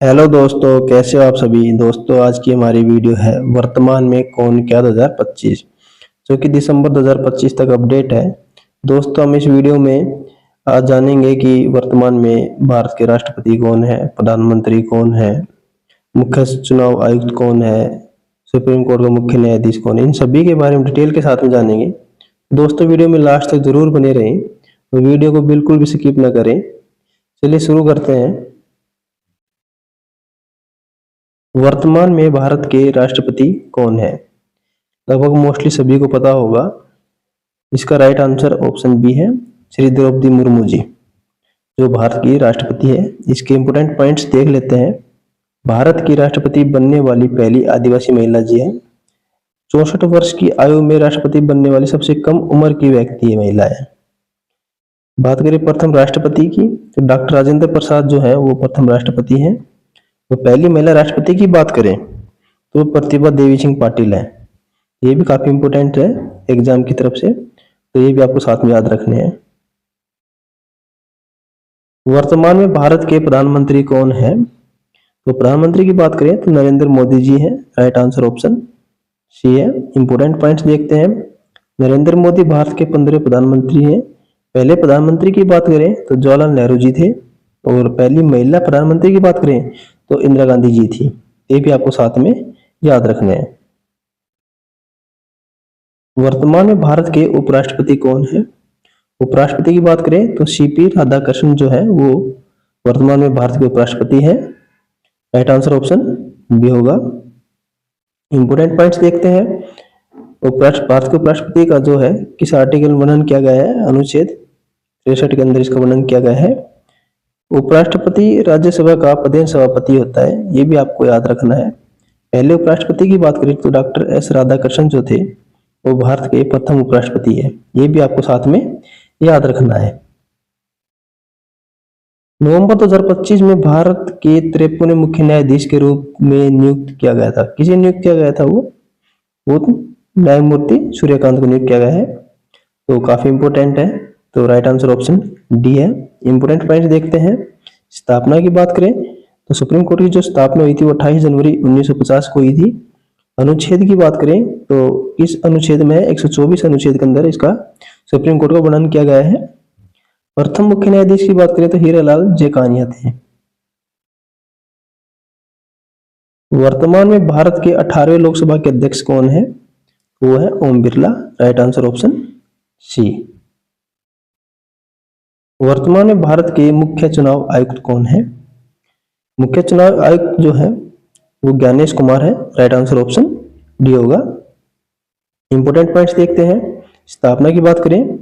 Hello दोस्तों, कैसे हो आप सभी दोस्तों। आज की हमारी वीडियो है वर्तमान में कौन क्या 2025, जो कि दिसंबर 2025 तक अपडेट है। दोस्तों, हम इस वीडियो में आज जानेंगे कि वर्तमान में भारत के राष्ट्रपति कौन है, प्रधानमंत्री कौन है, मुख्य चुनाव आयुक्त कौन है, सुप्रीम कोर्ट का मुख्य न्यायाधीश कौन है। इन सभी के बारे में डिटेल के साथ में जानेंगे। दोस्तों, वीडियो में लास्ट तक जरूर बने रहें, तो वीडियो को बिल्कुल भी स्किप ना करें। चलिए शुरू करते हैं। वर्तमान में भारत के राष्ट्रपति कौन है? लगभग मोस्टली सभी को पता होगा। इसका राइट आंसर ऑप्शन बी है, श्री द्रौपदी मुर्मू जी, जो भारत की राष्ट्रपति है। इसके इंपोर्टेंट पॉइंट्स देख लेते हैं। भारत की राष्ट्रपति बनने वाली पहली आदिवासी महिला जी है। 64 वर्ष की आयु में राष्ट्रपति बनने वाली सबसे कम उम्र की व्यक्ति है, महिला है। बात करें प्रथम राष्ट्रपति की, तो डॉक्टर राजेंद्र प्रसाद जो है वो प्रथम राष्ट्रपति हैं। तो पहली महिला राष्ट्रपति की बात करें तो प्रतिभा देवी सिंह पाटिल है। ये भी काफी इंपोर्टेंट है एग्जाम की तरफ से, तो ये भी आपको साथ में याद रखने हैं। वर्तमान में भारत के प्रधानमंत्री कौन है? तो प्रधानमंत्री की बात करें तो नरेंद्र मोदी जी हैं। राइट आंसर ऑप्शन सी है। इंपोर्टेंट पॉइंट्स देखते हैं। नरेंद्र मोदी भारत के 15 प्रधानमंत्री हैं। पहले प्रधानमंत्री की बात करें तो जवाहरलाल नेहरू जी थे, और पहली महिला प्रधानमंत्री की बात करें तो इंदिरा गांधी जी थी। ये भी आपको साथ में याद रखने हैं। वर्तमान में भारत के उपराष्ट्रपति कौन है? उपराष्ट्रपति की बात करें तो सीपी राधाकृष्णन जो है वो वर्तमान में भारत के उपराष्ट्रपति है। राइट आंसर ऑप्शन बी होगा। इंपोर्टेंट पॉइंट्स देखते हैं। भारत के उपराष्ट्रपति का जो है किस आर्टिकल में वर्णन किया गया है? अनुच्छेद 63 के अंदर इसका वर्णन किया गया है। उपराष्ट्रपति राज्यसभा का प्रदेश सभापति होता है, ये भी आपको याद रखना है। पहले उपराष्ट्रपति की बात करें तो डॉक्टर एस राधाकृष्णन जो थे वो भारत के प्रथम उपराष्ट्रपति है। ये भी आपको साथ में याद रखना है। नवंबर 2025 में भारत के 53वें मुख्य न्यायाधीश के रूप में नियुक्त किया गया था। किसे नियुक्त किया गया था? वो न्यायमूर्ति सूर्यकांत को नियुक्त किया गया है। तो काफी इंपोर्टेंट है। तो राइट आंसर ऑप्शन डी है। इंपोर्टेंट पॉइंट देखते हैं। स्थापना की बात करें तो सुप्रीम कोर्ट की जो स्थापना हुई थी वो 28 जनवरी 1950 को हुई थी। अनुच्छेद की बात करें तो इस अनुच्छेद में 124 अनुच्छेद के अंदर इसका सुप्रीम कोर्ट का वर्णन किया गया है। प्रथम मुख्य न्यायाधीश की बात करें तो हीरालाल जेकानिया थे। वर्तमान में भारत के 18वें लोकसभा के अध्यक्ष कौन है? वो है Om Birla. Right answer option C. वर्तमान में भारत के मुख्य चुनाव आयुक्त कौन है? मुख्य चुनाव आयुक्त जो है वो ज्ञानेश कुमार है। राइट आंसर ऑप्शन डी होगा। इंपोर्टेंट पॉइंट्स देखते हैं। स्थापना की बात करें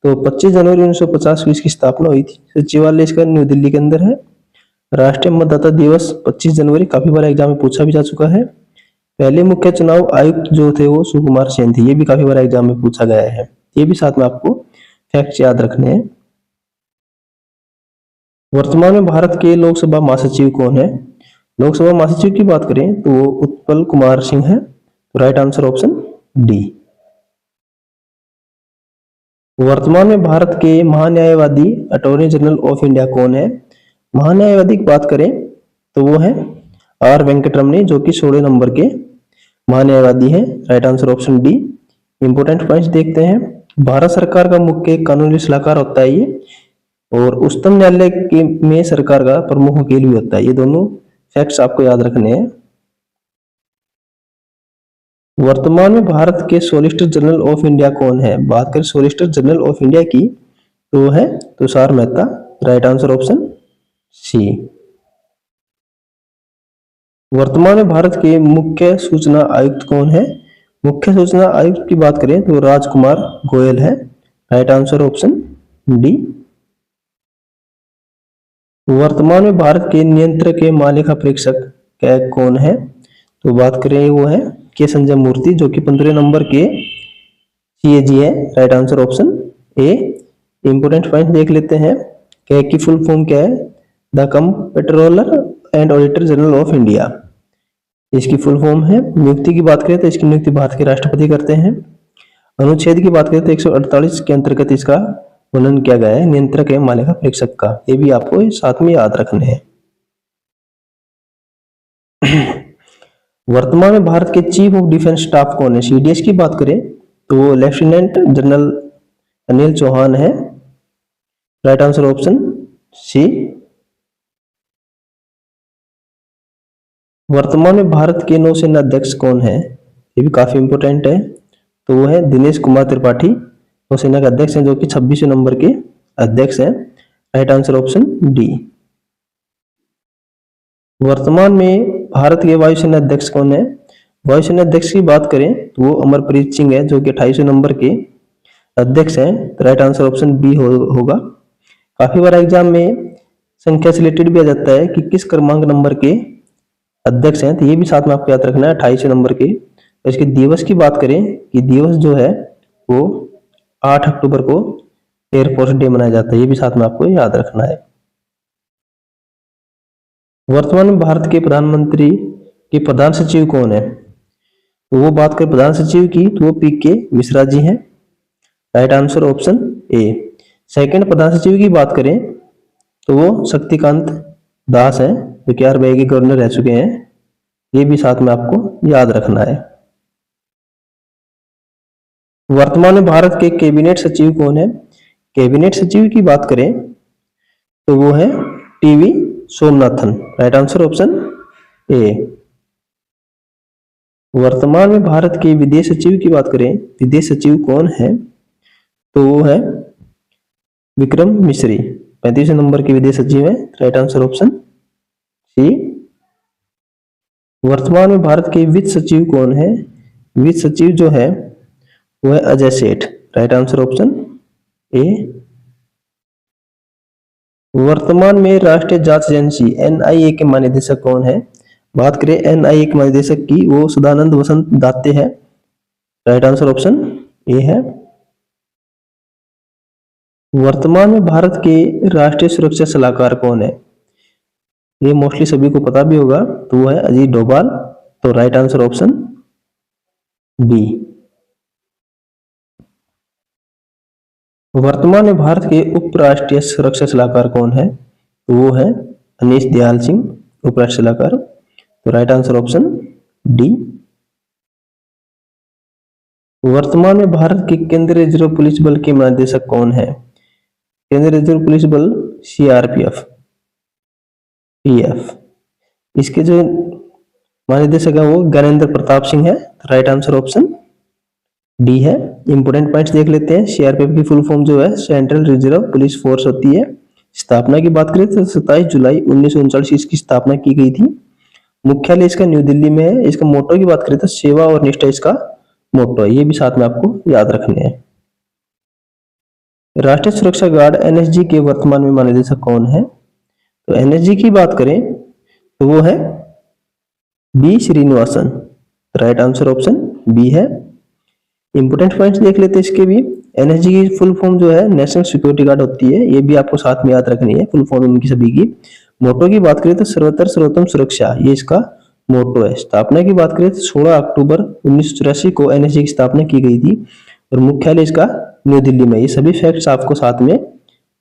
तो 25 जनवरी 1950 को इसकी स्थापना हुई थी। सचिवालय इसका न्यू दिल्ली के अंदर है। राष्ट्रीय मतदाता दिवस 25 जनवरी, काफी बार एग्जाम में पूछा भी जा चुका है। पहले मुख्य चुनाव आयुक्त जो थे वो सुकुमार सेन थे। ये भी काफी बार एग्जाम में पूछा गया है। ये भी साथ में आपको फैक्ट्स याद रखने हैं। वर्तमान में भारत के लोकसभा महासचिव कौन है? लोकसभा महासचिव की बात करें तो वो उत्पल कुमार सिंह है। तो राइट आंसर ऑप्शन डी। वर्तमान में भारत के महान्यायवादी अटॉर्नी जनरल ऑफ इंडिया कौन है? महान्यायवादी की बात करें तो वो है आर वेंकटरमणी, जो कि 16 नंबर के महान्यायवादी हैं। Right answer option D. Important points देखते हैं। भारत सरकार का मुख्य कानूनी सलाहकार होता है ये, और उच्चतम न्यायालय के में सरकार का प्रमुख वकील भी होता है। ये दोनों फैक्ट्स आपको याद रखने हैं। वर्तमान में भारत के सॉलिसिटर जनरल ऑफ इंडिया कौन है? बात करें सॉलिसिटर जनरल ऑफ इंडिया की तो वो है Tushar Mehta. Right answer option C. वर्तमान में भारत के मुख्य सूचना आयुक्त कौन है? मुख्य सूचना आयुक्त की बात करें तो राजकुमार गोयल है। Right answer option D. वर्तमान में भारत के नियंत्रक के महालेखा परीक्षक कौन है? तो बात करें वो है के संजय मूर्ति, जो कि 15 नंबर के सीएजी है। राइट आंसर ऑप्शन ए। इंपोर्टेंट पॉइंट देख लेते हैं। के की फुल फॉर्म क्या है? The comptroller and auditor general of India, इसकी फुल फॉर्म है। नियुक्ति की बात करें तो इसकी नियुक्ति भारत के राष्ट्रपति करते हैं। अनुच्छेद की बात करें तो 148 के अंतर्गत इसका वर्णन किया गया है नियंत्रक एवं महालेखा परीक्षक का। ये भी आपको साथ में याद रखने हैं। वर्तमान में भारत के चीफ ऑफ डिफेंस स्टाफ कौन है? सीडीएस की बात करें तो वो लेफ्टिनेंट जनरल अनिल चौहान है। Right answer option C. वर्तमान में भारत के नौसेना अध्यक्ष कौन है? ये भी काफी इंपोर्टेंट है। तो वो है दिनेश कुमार त्रिपाठी, नौसेना के अध्यक्ष हैं, जो कि 26वें नंबर के अध्यक्ष हैं। Right answer option D. वर्तमान में भारत के वायुसेना अध्यक्ष कौन है? वायुसेना अध्यक्ष की बात करें तो वो अमरप्रीत सिंह है, जो कि 28वें नंबर के अध्यक्ष हैं। तो राइट आंसर ऑप्शन बी होगा। काफी बार एग्जाम में संख्या से रिलेटेड भी आ जाता है कि किस क्रमांक नंबर के अध्यक्ष हैं, तो ये भी साथ में आपको याद रखना है, 28वें नंबर के। तो इसके दिवस की बात करें कि दिवस जो है वो 8 अक्टूबर को एयरफोर्स डे मनाया जाता है, ये भी साथ में आपको याद रखना है। वर्तमान में भारत के प्रधानमंत्री के प्रधान सचिव कौन है? तो वो बात करें प्रधान सचिव की तो वो पीके मिश्रा जी हैं। Right answer option A. Second प्रधान सचिव की बात करें तो वो शक्तिकांत दास हैं, जो कि आरबीआई के गवर्नर रह चुके हैं। ये भी साथ में आपको याद रखना है। वर्तमान में भारत के कैबिनेट सचिव कौन है? कैबिनेट सचिव की बात करें तो वो है TV Somanathan. Right answer option ए। वर्तमान में भारत के विदेश सचिव की बात करें, विदेश सचिव कौन है? तो वो है विक्रम मिश्री, 35वें नंबर के विदेश सचिव है। Right answer option C. वर्तमान में भारत के वित्त सचिव कौन है? वित्त सचिव जो है वो है अजय सेठ। राइट आंसर ऑप्शन ए। वर्तमान में राष्ट्रीय जांच एजेंसी एनआईए के महानिदेशक कौन है? बात करें एनआईए के महानिदेशक की, वो सदानंद वसंत दाते हैं। राइट आंसर ऑप्शन ए है। वर्तमान में भारत के राष्ट्रीय सुरक्षा सलाहकार कौन है? ये मोस्टली सभी को पता भी होगा, तो वो है अजीत डोभाल। तो राइट आंसर ऑप्शन बी। वर्तमान में भारत के उपराष्ट्रीय सुरक्षा सलाहकार कौन है? तो वो है अनीश दयाल सिंह, उपराष्ट्रीय सलाहकार। तो राइट आंसर ऑप्शन डी। वर्तमान में भारत के केंद्रीय रिजर्व पुलिस बल के महानिदेशक कौन है? केंद्रीय रिजर्व पुलिस बल सीआरपीएफ, पीएफ। इसके जो महानिदेशक है वो ज्ञानेंद्र प्रताप सिंह है। राइट आंसर ऑप्शन डी है। इंपोर्टेंट पॉइंट्स देख लेते हैं। सीआरपीएफ की फुल फॉर्म जो है सेंट्रल रिजर्व पुलिस फोर्स होती है। स्थापना की बात करें तो 27 जुलाई 1939 इसकी स्थापना की गई थी। मुख्यालय इसका न्यू दिल्ली में है। इसका मोटो की बात करें तो सेवा और निष्ठा इसका मोटो है। ये भी साथ में आपको याद रखने हैं। राष्ट्रीय सुरक्षा गार्ड एनएसजी के वर्तमान में महानिदेशक कौन है? तो एनएसजी की बात करें तो वो है B Srinivasan. Right answer option B है। इंपोर्टेंट पॉइंट्स देख लेते हैं इसके भी। एनएसजी की फुल फॉर्म जो है नेशनल सिक्योरिटी गार्ड होती है। ये भी आपको साथ में याद रखनी है, फुल फॉर्म इनकी सभी की। मोटो की बात करें तो सर्वतर सर्वोत्तम सुरक्षा, ये इसका मोटो है। स्थापना की बात करें तो 16 अक्टूबर 1984 को एनएसजी की स्थापना की गई थी और मुख्यालय इसका न्यू दिल्ली में। ये सभी फैक्ट्स आपको साथ में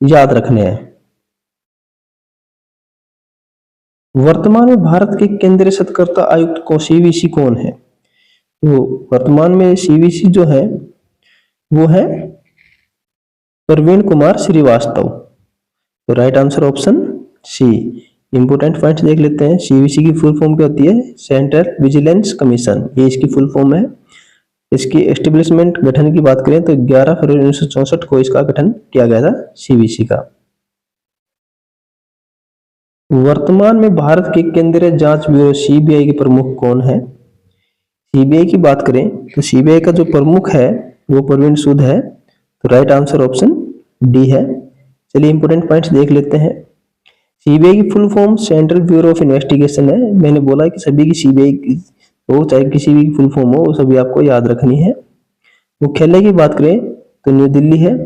याद रखने हैं। वर्तमान में भारत के केंद्रीय सतर्कता आयुक्त को सीवीसी कौन है? तो वर्तमान में सीवीसी जो है वो है प्रवीण कुमार श्रीवास्तव। तो right answer option C. Important points देख लेते हैं। सीवीसी की फुल फॉर्म क्या होती है? सेंट्रल विजिलेंस कमीशन, ये इसकी फुल फॉर्म है। इसकी एस्टेब्लिशमेंट गठन की बात करें तो 11 फरवरी 1964 को इसका गठन किया गया था सीवीसी का। वर्तमान में भारत के केंद्रीय जांच ब्यूरो सीबीआई के प्रमुख कौन है? सीबीआई की बात करें तो सीबीआई का जो प्रमुख है वो प्रवीण सूद है। तो राइट आंसर ऑप्शन डी है। चलिए इंपोर्टेंट पॉइंट्स देख लेते हैं। सीबीआई की full form central bureau of investigation है। मैंने बोला कि सभी की सीबीआई हो चाहे किसी भी फुल फॉर्म हो, वो सभी आपको याद रखनी है। मुख्यालय की बात करें तो न्यू दिल्ली है।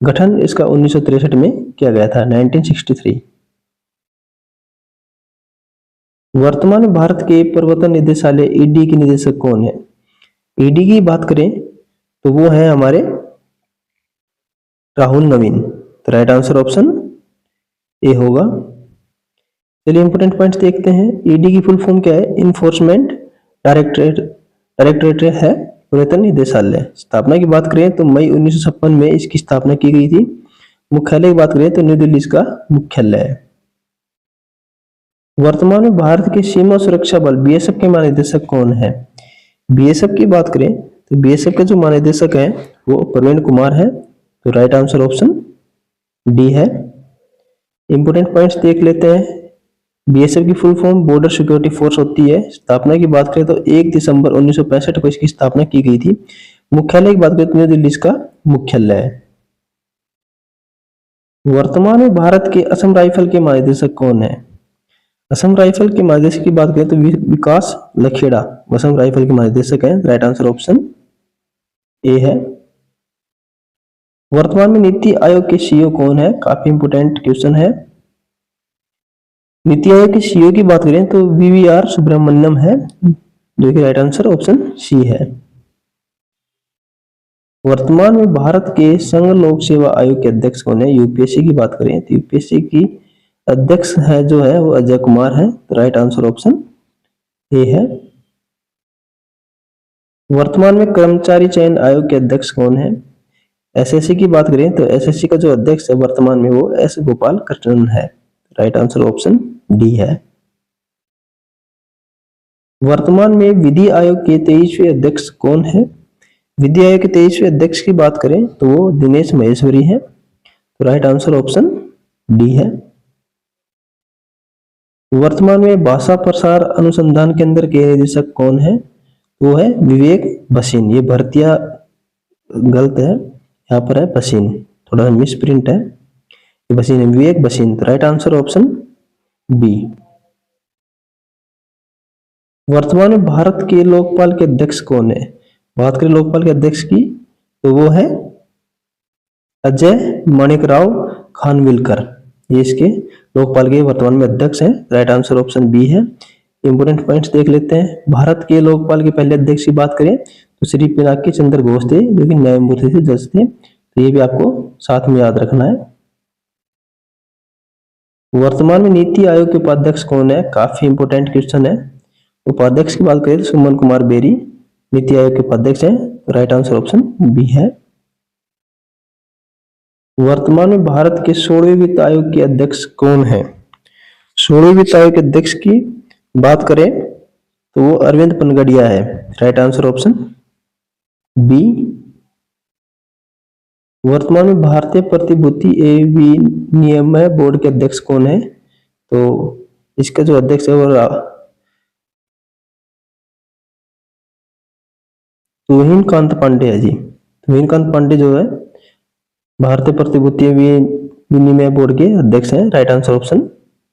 गठन इसका 1963 में किया गया था, 1963। वर्तमान में भारत के प्रवर्तन निदेशालय ईडी के निदेशक कौन है? ईडी की बात करें तो वो है हमारे राहुल नवीन। तो राइट आंसर ऑप्शन ए होगा। चलिए इंपोर्टेंट पॉइंट्स देखते हैं। ईडी की फुल फॉर्म क्या है? इन्फोर्समेंट डायरेक्टरेट डायरेक्टरेट है पुरातन निदेशालय। स्थापना की बात करें तो मई 1956 में इसकी स्थापना की गई थी। मुख्यालय की बात करें तो न्यू दिल्ली इसका मुख्यालय है। वर्तमान में भारत के सीमा सुरक्षा बल बीएसएफ के महानिदेशक कौन है? बीएसएफ की बात करें तो बीएसएफ के जो महानिदेशक हैं वो प्रवीण कुमार है। तो राइट आंसर ऑप्शन डी है। इंपोर्टेंट पॉइंट्स देख लेते हैं। बीएसएफ की full form border security force होती है। स्थापना की बात करें तो 1 दिसंबर 1965 को इसकी स्थापना की गई थी। मुख्यालय की बात करें तो न्यू दिल्ली इसका मुख्यालय है। वर्तमान में भारत के असम राइफल के महानिदेशक कौन है? असम राइफल के महानिदेशक की बात करें तो विकास लखेड़ा असम राइफल के महानिदेशक है। राइट आंसर ऑप्शन ए है। वर्तमान में नीति आयोग के सीईओ कौन है? काफी इंपोर्टेंट क्वेश्चन है। नीति आयोग के सीईओ की बात करें तो वीवीआर सुब्रमण्यम है, जो कि राइट आंसर ऑप्शन सी है। वर्तमान में भारत के संघ लोक सेवा आयोग के अध्यक्ष कौन है? यूपीएससी की बात करें तो यूपीएससी की अध्यक्ष है जो है वो अजय कुमार है। तो राइट आंसर ऑप्शन ए है। वर्तमान में कर्मचारी चयन आयोग के अध्यक्ष कौन है? एसएससी की बात करें तो एसएससी का जो अध्यक्ष है वर्तमान में वो एस गोपाल कृष्णन है। राइट आंसर ऑप्शन डी है। वर्तमान में विधि आयोग के 23वें अध्यक्ष कौन है? विधि आयोग के 23वें अध्यक्ष की बात करें तो वो दिनेश महेश्वरी है। तो राइट आंसर ऑप्शन डी है। वर्तमान में भाषा प्रसार अनुसंधान केंद्र के निदेशक कौन है? वो है विवेक भसीन। ये भर्तिया गलत है, यहाँ पर है भसीन, थोड़ा मिस प्रिंट है, ये भसीन है, विवेक भसीन। तो राइट आंसर ऑप्शन बी। वर्तमान में भारत के लोकपाल के अध्यक्ष कौन है? बात करें लोकपाल के अध्यक्ष की तो वो है अजय माणिकराव खानविलकर। ये इसके लोकपाल के वर्तमान में अध्यक्ष हैं। राइट आंसर ऑप्शन बी है। इंपोर्टेंट पॉइंट्स देख लेते हैं। भारत के लोकपाल के पहले अध्यक्ष की बात करें तो श्री पिनाकी चंद्र घोष थे, जो कि न्यायमूर्ति थे, जज थे। तो ये भी आपको साथ में याद रखना है। वर्तमान में नीति आयोग के उपाध्यक्ष कौन है? काफी इंपोर्टेंट क्वेश्चन है। उपाध्यक्ष की बात करें तो सुमन कुमार बेरी नीति आयोग के उपाध्यक्ष हैं। राइट आंसर ऑप्शन बी है। वर्तमान में भारत के 16वें वित्त आयोग के अध्यक्ष कौन है? 16वें वित्त आयोग के अध्यक्ष की बात करें तो वो अरविंद पनगड़िया है। Right answer option B. वर्तमान में भारतीय प्रतिभूति एवं विनिमय बोर्ड के अध्यक्ष कौन है? तो इसका जो अध्यक्ष है वो तुहिन कांत पांडे है जी। तुहिन कांत पांडे जो है भारतीय प्रतिभूति विनिमय बोर्ड के अध्यक्ष हैं। Right answer option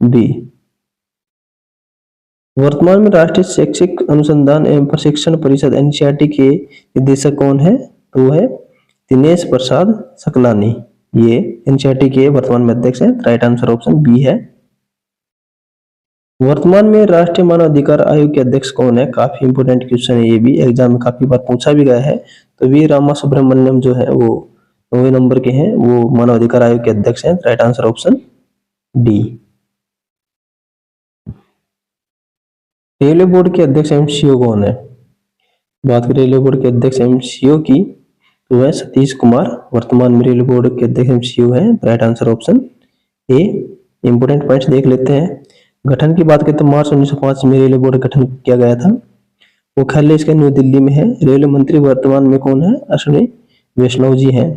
B. वर्तमान में राष्ट्रीय शैक्षिक अनुसंधान एवं प्रशिक्षण परिषद एनसीईआरटी के निदेशक कौन है? तो वो है दिनेश प्रसाद सकलानी। ये एनसीईआरटी के वर्तमान में अध्यक्ष हैं। राइट आंसर ऑप्शन बी है। वर्तमान में राष्ट्रीय मानव अधिकार आयोग के अध्यक्ष कौन है? काफी इंपोर्टेंट क्वेश्चन है, ये भी एग्जाम में काफी बार पूछा भी गया है। तो वी रामा सुब्रमण्यम जो है वो 9वें नंबर के हैं, वो मानव अधिकार आयोग के अध्यक्ष हैं। Right answer option D. Railway board के अध्यक्ष एवं सीईओ कौन है? बात करें रेलवे बोर्ड के अध्यक्ष एवं सीईओ की तो है सतीश कुमार। वर्तमान में रेलवे बोर्ड के अध्यक्ष एवं सीईओ है। राइट आंसर ऑप्शन ए। इंपोर्टेंट पॉइंट्स देख लेते हैं। गठन की बात करें तो मार्च 1905 में रेलवे बोर्ड गठन किया गया था। मुख्यालय इसका न्यू दिल्ली में है। रेलवे मंत्री वर्तमान में कौन है? अश्विनी वैष्णव जी हैं।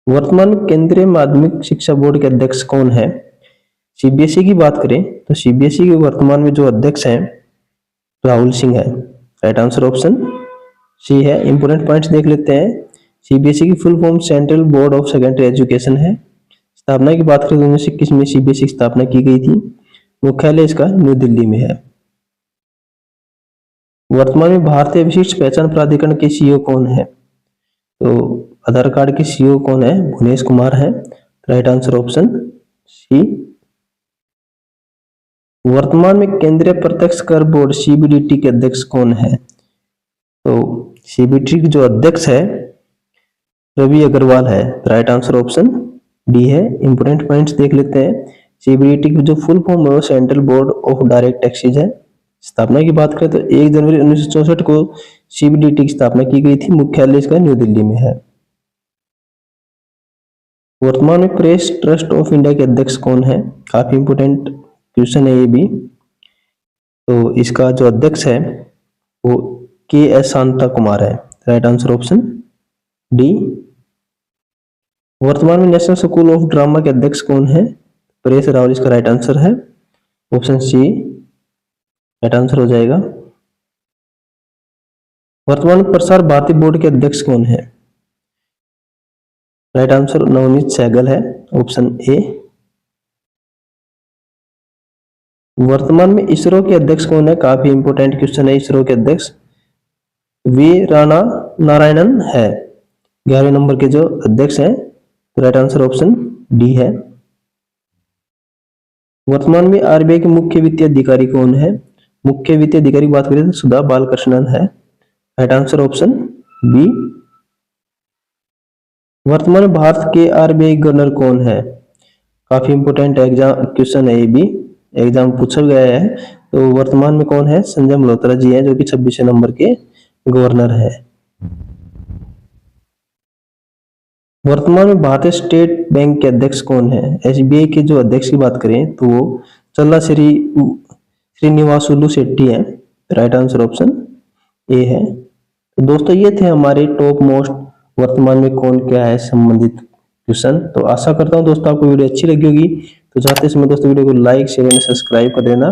वर्तमान में केंद्रीय माध्यमिक शिक्षा बोर्ड के अध्यक्ष कौन है? सीबीएसई की बात करें तो सीबीएसई के वर्तमान में जो अध्यक्ष हैं राहुल सिंह है। राइट आंसर ऑप्शन सी है। इंपोर्टेंट पॉइंट्स देख लेते हैं। सीबीएसई की full form central board of secondary education है। स्थापना की बात करें तो 1921 में सीबीएसई की स्थापना की गई थी। मुख्यालय इसका न्यू दिल्ली में है। वर्तमान में भारतीय विशिष्ट पहचान प्राधिकरण के सीईओ कौन है? तो आधार कार्ड के सीईओ कौन है? भुवनेश कुमार है। Right answer option C. वर्तमान में केंद्रीय प्रत्यक्ष कर बोर्ड सीबीडीटी के अध्यक्ष कौन है? तो सीबीडीटी के जो अध्यक्ष है रवि अग्रवाल है। राइट आंसर ऑप्शन डी है। इंपोर्टेंट पॉइंट्स देख लेते हैं। सीबीडीटी की जो फुल फॉर्म है वो central board of direct taxes है। स्थापना की बात करें तो 1 जनवरी 1964 को सीबीडीटी की स्थापना की गई थी। मुख्यालय इसका न्यू दिल्ली में है। वर्तमान में प्रेस ट्रस्ट ऑफ इंडिया के अध्यक्ष कौन है? काफी इंपोर्टेंट क्वेश्चन है ये भी। तो इसका जो अध्यक्ष है वो के एस शांता कुमार है। Right answer option D. वर्तमान में नेशनल स्कूल ऑफ ड्रामा के अध्यक्ष कौन है? परेश रावल इसका राइट आंसर है। ऑप्शन सी राइट आंसर हो जाएगा। वर्तमान में प्रसार भारती बोर्ड के अध्यक्ष कौन है? राइट आंसर नवनीत सहगल है। Option A. वर्तमान में इसरो के अध्यक्ष कौन है? काफी इंपोर्टेंट क्वेश्चन है। इसरो के अध्यक्ष वी राणा नारायणन है। 11वें नंबर के जो अध्यक्ष हैं। राइट आंसर ऑप्शन डी है। वर्तमान में आरबीआई के मुख्य वित्तीय अधिकारी कौन है? मुख्य वित्तीय अधिकारी की बात करें तो सुधा बालकृष्णन है। Right answer option B. वर्तमान में भारत के आरबीआई गवर्नर कौन है? काफी इंपोर्टेंट एग्जाम क्वेश्चन है, ये भी एग्जाम पूछा गया है। तो वर्तमान में कौन है? संजय मल्होत्रा जी हैं, जो कि 26वें नंबर के गवर्नर है। वर्तमान में भारतीय स्टेट बैंक के अध्यक्ष कौन है? एसबीआई के जो अध्यक्ष की बात करें तो वो चल्ला श्रीनिवासुलु शेट्टी है। राइट आंसर ऑप्शन ए है। तो दोस्तों ये थे हमारे टॉप मोस्ट वर्तमान में कौन क्या है संबंधित क्वेश्चन। तो आशा करता हूं दोस्तों आपको वीडियो अच्छी लगी होगी। तो चाहते समय दोस्तों वीडियो को लाइक शेयर एंड सब्सक्राइब कर देना।